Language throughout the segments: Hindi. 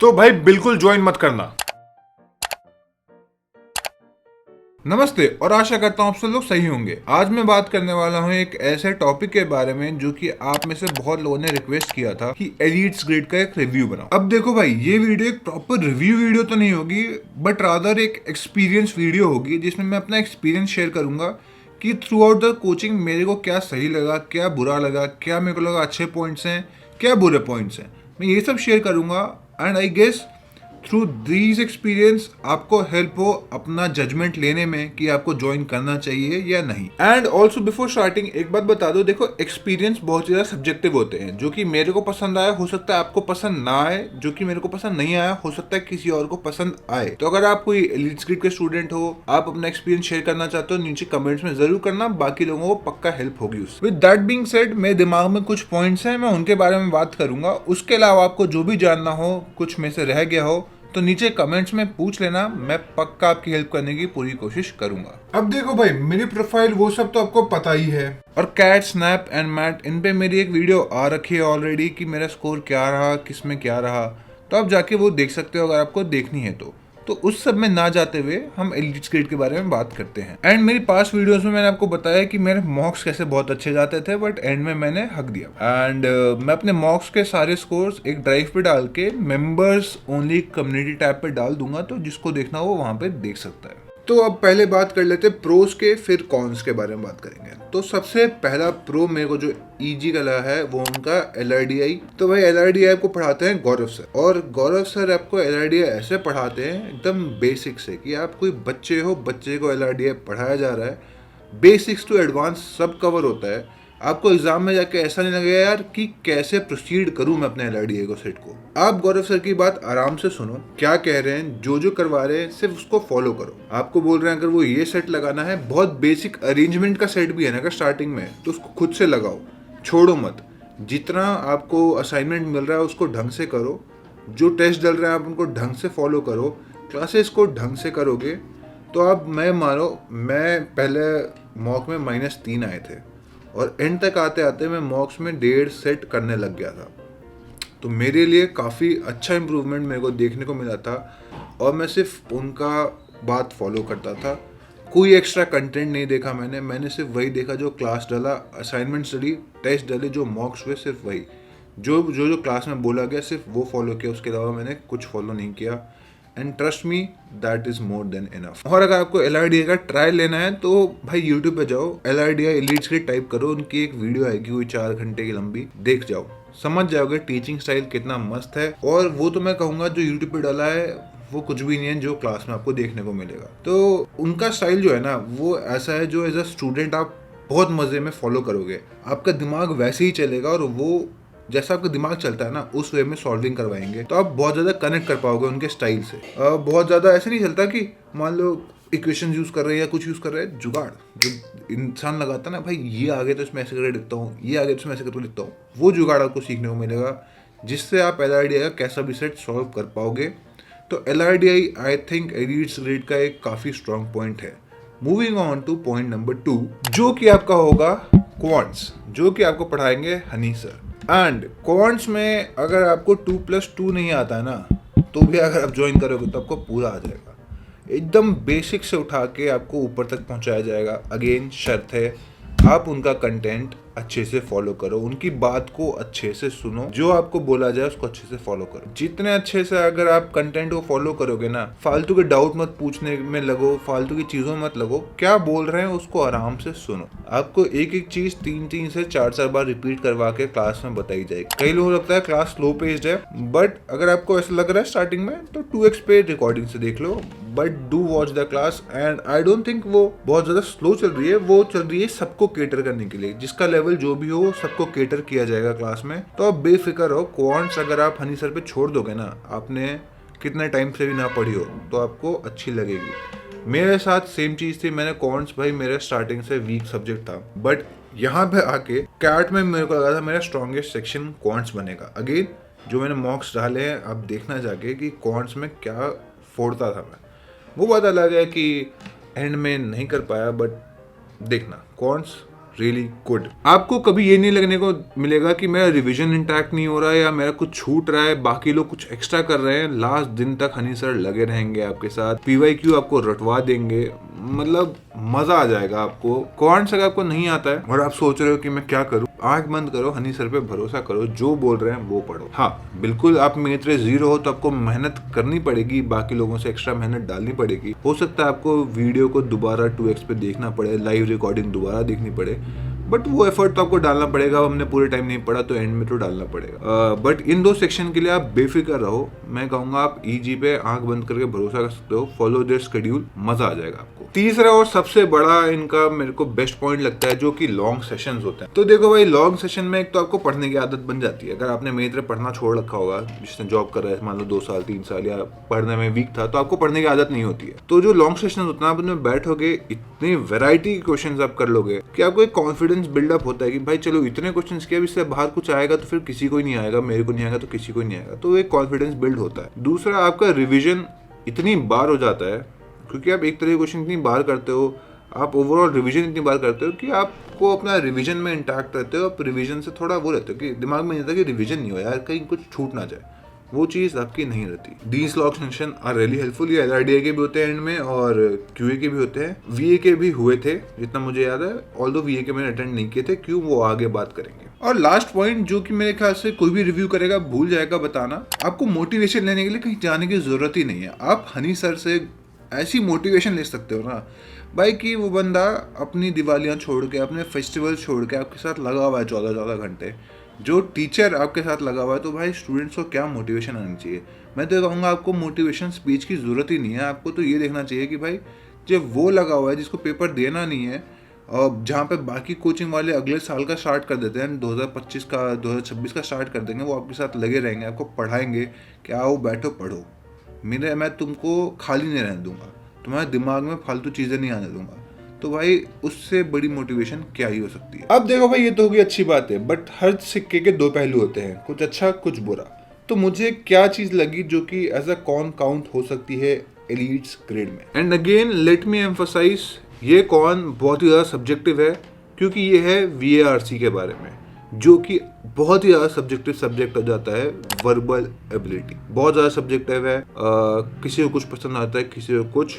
तो भाई बिल्कुल ज्वाइन मत करना। नमस्ते और आशा करता हूँ आप सब लोग सही होंगे। आज मैं बात करने वाला हूँ एक ऐसे टॉपिक के बारे में जो कि आप में से बहुत लोगों ने रिक्वेस्ट किया था कि एलीट्स ग्रेड का एक रिव्यू बनाओ। अब देखो भाई, ये वीडियो एक प्रॉपर रिव्यू वीडियो तो नहीं होगी, बट रादर एक एक्सपीरियंस वीडियो होगी जिसमें मैं अपना एक्सपीरियंस शेयर करूंगा कि थ्रू आउट द कोचिंग मेरे को क्या सही लगा, क्या बुरा लगा, क्या मेरे को लगा अच्छे पॉइंट्स हैं, क्या बुरे पॉइंट्स हैं। मैं ये सब शेयर करूंगा and I guess through these experience आपको हेल्प हो अपना जजमेंट लेने में कि आपको ज्वाइन करना चाहिए या नहीं। एंड ऑल्सो बिफोर स्टार्टिंग एक बात बता दो, देखो एक्सपीरियंस बहुत ज्यादा सब्जेक्टिव होते हैं। जो कि मेरे को पसंद आया हो सकता है आपको पसंद ना आए, जो कि मेरे को पसंद नहीं आया हो सकता है किसी और को पसंद आए। तो अगर आप कोई एलीट ग्रेड के स्टूडेंट हो, आप अपना एक्सपीरियंस शेयर करना चाहते हो, नीचे कमेंट्स में जरूर करना, बाकी लोगों को पक्का हेल्प होगी उससे। विद दैट बीइंग सेड, मेरे दिमाग में कुछ पॉइंट्स हैं, मैं उनके बारे में बात करूंगा। उसके अलावा आपको जो भी जानना हो, कुछ में से रह गया हो तो नीचे कमेंट्स में पूछ लेना, मैं पक्का आपकी हेल्प करने की पूरी कोशिश करूंगा। अब देखो भाई, मेरी प्रोफाइल वो सब तो आपको पता ही है, और कैट, स्नैप एंड मैट, इन पे मेरी एक वीडियो आ रखी है ऑलरेडी कि मेरा स्कोर क्या रहा, किस में क्या रहा। तो आप जाके वो देख सकते हो अगर आपको देखनी है तो उस सब में ना जाते हुए हम एलीट ग्रेड के बारे में बात करते हैं। एंड मेरी पास्ट वीडियोस में मैंने आपको बताया कि मेरे मॉक्स कैसे बहुत अच्छे जाते थे, बट एंड में मैंने हक दिया। एंड मैं अपने मॉक्स के सारे स्कोर्स एक ड्राइव पे डाल के मेंबर्स ओनली कम्युनिटी टैब पे डाल दूंगा, तो जिसको देखना हो वो वहां पे देख सकता है। तो अब पहले बात कर लेते प्रोस के, फिर कॉन्स के बारे में बात करेंगे। तो सबसे पहला प्रो मेरे को जो इजी का लगा है वो उनका LRDI। तो भाई LRDI आपको पढ़ाते हैं गौरव सर, और गौरव सर आपको LRDI ऐसे पढ़ाते हैं एकदम बेसिक से कि आप कोई बच्चे हो, बच्चे को LRDI पढ़ाया जा रहा है, बेसिक्स टू एडवांस सब कवर होता है। आपको एग्जाम में जाके ऐसा नहीं लगेगा यार कि कैसे प्रोसीड करूं मैं अपने LRDI को सेट को। आप गौरव सर की बात आराम से सुनो, क्या कह रहे हैं, जो करवा रहे हैं सिर्फ उसको फॉलो करो। आपको बोल रहे हैं अगर वो ये सेट लगाना है, बहुत बेसिक अरेंजमेंट का सेट भी है ना अगर स्टार्टिंग में, तो उसको खुद से लगाओ, छोड़ो मत। जितना आपको असाइनमेंट मिल रहा है उसको ढंग से करो, जो टेस्ट डल रहे हैं आप उनको ढंग से फॉलो करो, क्लासेस को ढंग से करोगे तो आप, मैं मानो, मैं पहले मॉक में -3 आए थे और एंड तक आते आते मैं मॉक्स में 1.5 सेट करने लग गया था। तो मेरे लिए काफ़ी अच्छा इम्प्रूवमेंट मेरे को देखने को मिला था, और मैं सिर्फ उनका बात फॉलो करता था। कोई एक्स्ट्रा कंटेंट नहीं देखा मैंने सिर्फ वही देखा जो क्लास डाला, असाइनमेंट्स डली, टेस्ट डले, जो मॉक्स हुए सिर्फ वही, जो क्लास में बोला गया सिर्फ वो फॉलो किया, उसके अलावा मैंने कुछ फॉलो नहीं किया। And trust me, that is more than enough. और अगर आपको LRDI का ट्रायल लेना है तो भाई यूट्यूब पे जाओ, LRDI एलीट्स ग्रेड टाइप करो, उनकी एक वीडियो आएगी कोई 4 घंटे की लंबी, देख जाओ, समझ जाओगे टीचिंग स्टाइल कितना मस्त है। और वो तो मैं कहूँगा जो यूट्यूब पे डाला है वो कुछ भी नहीं है जो क्लास में आपको देखने को मिलेगा। तो उनका स्टाइल जो है ना वो ऐसा है जो एज अ स्टूडेंट आप बहुत मज़े में फॉलो करोगे, आपका दिमाग वैसे ही चलेगा, और वो जैसा आपका दिमाग चलता है ना उस वे में सॉल्विंग करवाएंगे, तो आप बहुत ज़्यादा कनेक्ट कर पाओगे उनके स्टाइल से। बहुत ज़्यादा ऐसे नहीं चलता कि मान लो इक्वेशन यूज़ कर रहे हैं या कुछ यूज़ कर रहे हैं, जुगाड़ जो इंसान लगाता है ना, भाई ये आगे तो इसमें ऐसे करके लिखता हूँ, ये आगे तो इसमें ऐसे करके लिखता हूँ, वो जुगाड़ आपको सीखने को मिलेगा जिससे आप LRDI का कैसा भी सेट सॉल्व कर पाओगे। तो LRDI I think elites grade का एक काफ़ी स्ट्रॉन्ग पॉइंट है। Moving on two point number 2, जो कि आपका होगा क्वांट्स, जो कि आपको पढ़ाएंगे हनी सर। एंड क्वांट्स में अगर आपको 2+2 नहीं आता है ना, तो भी अगर आप ज्वाइन करोगे तो आपको पूरा आ जाएगा, एकदम बेसिक से उठा के आपको ऊपर तक पहुंचाया जाएगा। अगेन शर्त है आप उनका कंटेंट अच्छे से फॉलो करो, उनकी बात को अच्छे से सुनो, जो आपको बोला जाए उसको अच्छे से फॉलो करो। जितने अच्छे से अगर आप कंटेंट को फॉलो करोगे ना, फालतू के डाउट मत पूछने में लगो, फालतू की चीजों मत लगो, क्या बोल रहे हैं उसको आराम से सुनो। आपको एक एक चीज 3 से 4 बार रिपीट करवा के क्लास में बताई जाएगी। कई लोगों को लगता है क्लास स्लो पेस्ड है, बट अगर आपको ऐसा लग रहा है स्टार्टिंग में तो 2x पे रिकॉर्डिंग से देख लो, but do watch the class. And I don't think वो बहुत ज्यादा स्लो चल रही है, वो चल रही है सबको केटर करने के लिए, जिसका लेवल जो भी हो सबको केटर किया जाएगा क्लास में। तो आप बेफिक्र हो, क्वांट्स अगर आप हनी सर पे छोड़ दोगे ना, आपने कितने टाइम से भी ना पढ़ी हो तो आपको अच्छी लगेगी। मेरे साथ सेम चीज थी, मैंने क्वांट्स, भाई मेरा स्टार्टिंग से वीक सब्जेक्ट था, बट यहाँ पे आके कैट में मेरे को लगा था मेरा स्ट्रॉन्गेस्ट सेक्शन क्वांट्स बनेगा। अगेन जो मैंने मॉक्स डाले हैं आप देखना जाके कि क्वांट्स में क्या फोड़ता था मैं, वो बात अलग है कि एंड में नहीं कर पाया, बट देखना क्वांट्स रियली गुड। आपको कभी ये नहीं लगने को मिलेगा कि मेरा रिवीजन इंटैक्ट नहीं हो रहा है या मेरा कुछ छूट रहा है, बाकी लोग कुछ एक्स्ट्रा कर रहे हैं। लास्ट दिन तक हनी सर लगे रहेंगे आपके साथ, PYQ आपको रटवा देंगे, मतलब मजा आ जाएगा आपको। क्वांट्स अगर आपको नहीं आता है और आप सोच रहे हो कि मैं क्या करूं, आंख बंद करो, हनी सर पे भरोसा करो, जो बोल रहे हैं वो पढ़ो। हाँ बिल्कुल, आप मेरे 0 हो तो आपको मेहनत करनी पड़ेगी, बाकी लोगों से एक्स्ट्रा मेहनत डालनी पड़ेगी। हो सकता है आपको वीडियो को दोबारा 2x पे देखना पड़े, लाइव रिकॉर्डिंग दोबारा देखनी पड़े, बट वो एफर्ट तो आपको डालना पड़ेगा। अब हमने पूरे टाइम नहीं पढ़ा तो एंड में तो डालना पड़ेगा। बट इन 2 सेक्शन के लिए आप बेफिक्र रहो। मैं कहूंगा आप EG पे आंख बंद करके भरोसा कर सकते हो, फॉलो देयर शेड्यूल, मजा आ जाएगा आपको। तीसरा और सबसे बड़ा इनका मेरे को बेस्ट पॉइंट लगता है जो कि लॉन्ग सेशंस होते हैं। तो देखो भाई, लॉन्ग सेशन में एक तो आपको पढ़ने की आदत बन जाती है। अगर आपने मेरी तरह पढ़ना छोड़ रखा होगा, जिसने जॉब कर रहा है मान लो 2 साल 3 साल, या पढ़ने में वीक था, तो आपको पढ़ने की आदत नहीं होती है। तो जो लॉन्ग सेशन होता है, आप उनमें बैठोगे, इतनी वेराइटी के क्वेश्चन आप कर लोगे कि आपको एक कॉन्फिडेंस बिल्डअप होता है कि भाई चलो इतने क्वेश्चंस किया, इससे बाहर कुछ आएगा तो फिर किसी को ही नहीं आएगा, मेरे को नहीं आएगा तो किसी को नहीं आएगा। तो एक कॉन्फिडेंस बिल्ड होता है। दूसरा, आपका रिविजन इतनी बार हो जाता है, क्योंकि आप एक तरह के क्वेश्चन इतनी बार करते हो, आप ओवरऑल रिवीजन इतनी बार करते हो कि आपको अपना रिवीजन में इंटैक्ट रहते हो। आप रिवीजन से थोड़ा वो रहते हो कि दिमाग में नहीं रहता कि रिवीजन नहीं हो यार, कहीं कुछ छूट ना जाए, वो चीज़ आपकी नहीं रहती। These long session are really helpful. ये LRDA के भी होते हैं एंड में, और QA के भी होते हैं, VA के भी हुए थे जितना मुझे याद है, ऑल्दो VA के मैंने अटेंड नहीं किए थे, क्यों वो आगे बात करेंगे। और लास्ट पॉइंट जो कि मेरे ख्याल से कोई भी रिव्यू करेगा भूल जाएगा बताना, आपको मोटिवेशन लेने के लिए कहीं जाने की जरूरत ही नहीं है। आप हनी सर से ऐसी मोटिवेशन ले सकते हो ना भाई, कि वो बंदा अपनी दिवालियाँ छोड़ के, अपने फेस्टिवल छोड़ के आपके साथ लगा हुआ है 14-14 घंटे। जो टीचर आपके साथ लगा हुआ है, तो भाई स्टूडेंट्स को क्या मोटिवेशन आनी चाहिए। मैं तो कहूँगा आपको मोटिवेशन स्पीच की ज़रूरत ही नहीं है। आपको तो ये देखना चाहिए कि भाई जब वो लगा हुआ है जिसको पेपर देना नहीं है, और जहाँ पे बाकी कोचिंग वाले अगले साल का स्टार्ट कर देते हैं, 2025 का 2026 का स्टार्ट कर देंगे, वो आपके साथ लगे रहेंगे, आपको पढ़ाएंगे कि आओ बैठो पढ़ो, मैं तुमको खाली नहीं रहने दूंगा, तुम्हारे दिमाग में फालतू चीज़ें नहीं आने दूंगा। तो भाई उससे बड़ी मोटिवेशन क्या ही हो सकती है। अब देखो भाई, ये तो होगी अच्छी बात है, बट हर सिक्के के 2 पहलू होते हैं, कुछ अच्छा कुछ बुरा। तो मुझे क्या चीज़ लगी जो कि एज अ कॉन काउंट हो सकती है एलीट्स ग्रेड में। And again let me emphasise, ये कौन बहुत ही ज़्यादा सब्जेक्टिव है, क्योंकि ये है VARC के बारे में, जो कि बहुत ही ज़्यादा सब्जेक्टिव सब्जेक्ट हो जाता है। वर्बल एबिलिटी बहुत ज़्यादा सब्जेक्टिव है। किसी को कुछ पसंद आता है, किसी को कुछ।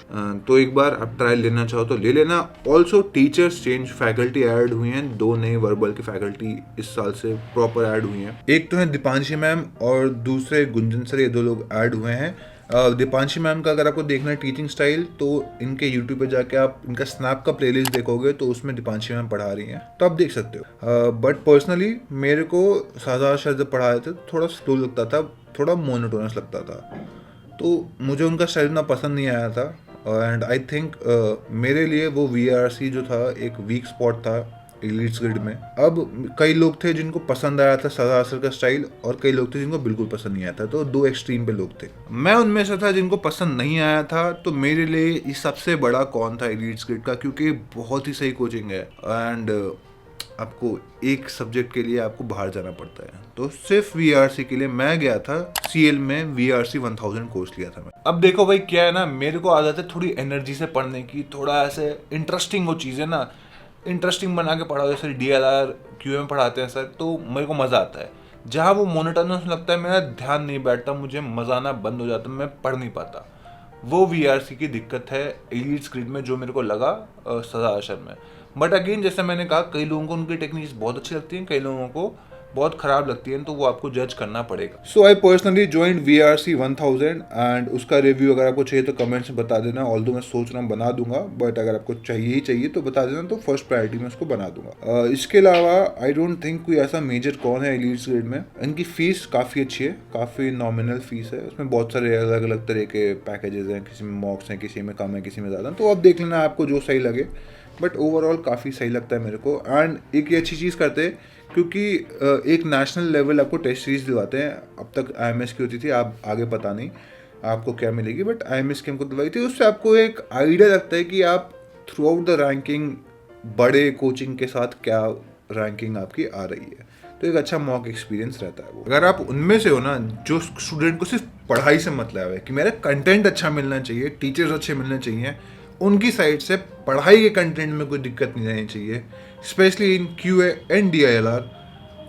तो एक बार आप ट्रायल लेना चाहो तो ले लेना। Also teachers change, faculty add हुई हैं, 2 नए वर्बल की फैकल्टी इस साल से प्रॉपर ऐड हुई हैं। एक तो है दीपांशी मैम और दूसरे गुंजन सर, ये 2 लोग ऐड हुए हैं। दीपांशी मैम का अगर आपको देखना है टीचिंग स्टाइल, तो इनके यूट्यूब पे जाके आप इनका स्नैप का प्लेलिस्ट देखोगे तो उसमें दीपांशी मैम पढ़ा रही हैं, तो आप देख सकते हो। बट पर्सनली मेरे को सादा सर जब पढ़ा रहे थे थोड़ा स्लो लगता था, थोड़ा मोनोटोनस लगता था, तो मुझे उनका स्टाइल इतना पसंद नहीं आया था। एंड आई थिंक मेरे लिए वो VARC जो था एक वीक स्पॉट था एलीट्स ग्रिड में। अब कई लोग थे जिनको पसंद आया था सदा सर का स्टाइल, और कई लोग थे जिनको बिल्कुल पसंद नहीं आया था, तो 2 एक्सट्रीम पे लोग थे। मैं उनमें से था जिनको पसंद नहीं आया था। तो मेरे लिए ये सबसे बड़ा कौन था एलीट्स ग्रिड का, क्योंकि बहुत ही सही कोचिंग है एंड आपको एक सब्जेक्ट के लिए आपको बाहर जाना पड़ता है। तो सिर्फ VARC के लिए मैं गया था, CL में VARC 1000 कोर्स लिया था मैं। अब देखो भाई क्या है ना, मेरे को आदत है थोड़ी एनर्जी से पढ़ने की, थोड़ा ऐसे इंटरेस्टिंग हो चीज़ें ना, इंटरेस्टिंग बना के पढ़ाओ, जैसे DLR QA में पढ़ाते हैं सर, तो मेरे को मज़ा आता है। जहाँ वो मोनोटोनस लगता है, मेरा ध्यान नहीं बैठता, मुझे मज़ा आना बंद हो जाता, मैं पढ़ नहीं पाता। वो VARC की दिक्कत है एलीट्स ग्रिड में, जो मेरे को लगा सदा असर में। बट अगेन जैसे मैंने कहा, कई लोगों को उनकी टेक्निक्स बहुत अच्छी लगती हैं, कई लोगों को बहुत खराब लगती है, तो वो आपको जज करना पड़ेगा। So I personally joined VARC 1000 and उसका रिव्यू अगर आपको चाहिए तो कमेंट्स में बता देना। ऑल्दो मैं सोच रहा हूँ बना दूंगा, बट अगर आपको चाहिए ही चाहिए तो बता देना, तो फर्स्ट प्रायोरिटी में उसको बना दूंगा। इसके अलावा आई डोंट थिंक कोई ऐसा मेजर कौन है एलीट्स ग्रेड में। इनकी फीस काफ़ी अच्छी है, काफ़ी नॉमिनल फीस है, उसमें बहुत सारे अलग अलग तरह के पैकेजेस हैं, किसी में मॉक्स हैं, किसी में कम है, किसी में ज़्यादा, तो आप देख लेना आपको जो सही लगे। बट ओवरऑल काफ़ी सही लगता है मेरे को। एंड एक ये अच्छी चीज़ करते हैं क्योंकि एक नेशनल लेवल आपको टेस्ट सीरीज दिलवाते हैं। अब तक IMS की होती थी, आप आगे पता नहीं आपको क्या मिलेगी, बट IMS की हमको दिलवाई थी। उससे आपको एक आइडिया लगता है कि आप थ्रू आउट द रैंकिंग बड़े कोचिंग के साथ क्या रैंकिंग आपकी आ रही है, तो एक अच्छा मॉक एक्सपीरियंस रहता है वो। अगर आप उनमें से हो ना जो स्टूडेंट को सिर्फ पढ़ाई से मतलब है कि मेरा कंटेंट अच्छा मिलना चाहिए, टीचर्स अच्छे मिलने चाहिए, उनकी साइड से पढ़ाई के कंटेंट में कोई दिक्कत नहीं आनी चाहिए, specially in QA and DILR,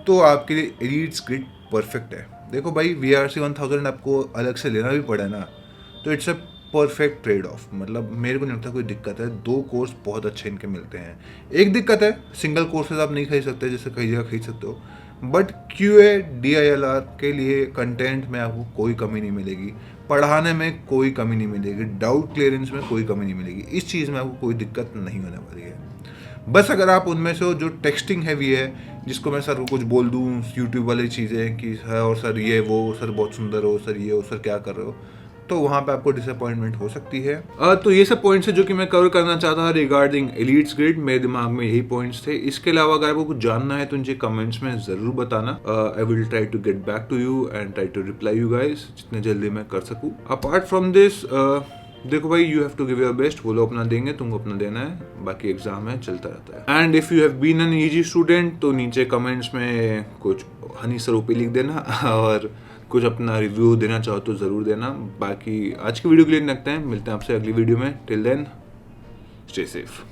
तो आपके लिए एलीट्स ग्रिड परफेक्ट है। देखो भाई, VRC 1000 आपको अलग से लेना भी पड़े ना, तो it's a perfect trade off. मतलब मेरे को नहीं लगता कोई दिक्कत है, 2 कोर्स बहुत अच्छे इनके मिलते हैं। एक दिक्कत है, सिंगल कोर्सेज आप नहीं खरीद सकते जैसे कई जगह खरीद सकते हो, बट QA DILR के लिए कंटेंट में आपको कोई कमी नहीं मिलेगी, पढ़ाने में कोई कमी नहीं मिलेगी, डाउट क्लियरेंस में कोई कमी नहीं मिलेगी, इस चीज़ में आपको कोई दिक्कत नहीं होने वाली है। बस अगर आप उनमें से हो जो टेक्सटिंग हैवी है, जिसको मैं सर को कुछ बोल दूँ यूट्यूब वाली चीज़ें कि है और सर ये वो, सर बहुत सुंदर हो, सर ये हो, सर क्या कर रहे हो, तो वहाँ पे आपको डिसअपॉइंटमेंट हो सकती है। तो ये सब पॉइंट्स है जो कि मैं कवर करना चाहता था रिगार्डिंग एलीट्स ग्रिड। मेरे दिमाग में यही पॉइंट्स थे। इसके अलावा अगर आपको कुछ जानना है तो मुझे कमेंट्स में ज़रूर बताना। I will try to get back to you and try to reply you guys जितने जल्दी मैं कर सकूँ। अपार्ट फ्रॉम दिस, देखो भाई, you have to give your best. वो लोग अपना देंगे, तुमको अपना देना है, बाकी एग्जाम है, चलता रहता है। And if you have been an easy student तो नीचे कमेंट्स में कुछ हनी सरोपी लिख देना और कुछ अपना रिव्यू देना चाहो तो ज़रूर देना। बाकी आज की वीडियो के लिए रखते हैं, मिलते हैं आपसे अगली वीडियो में। Till then stay safe.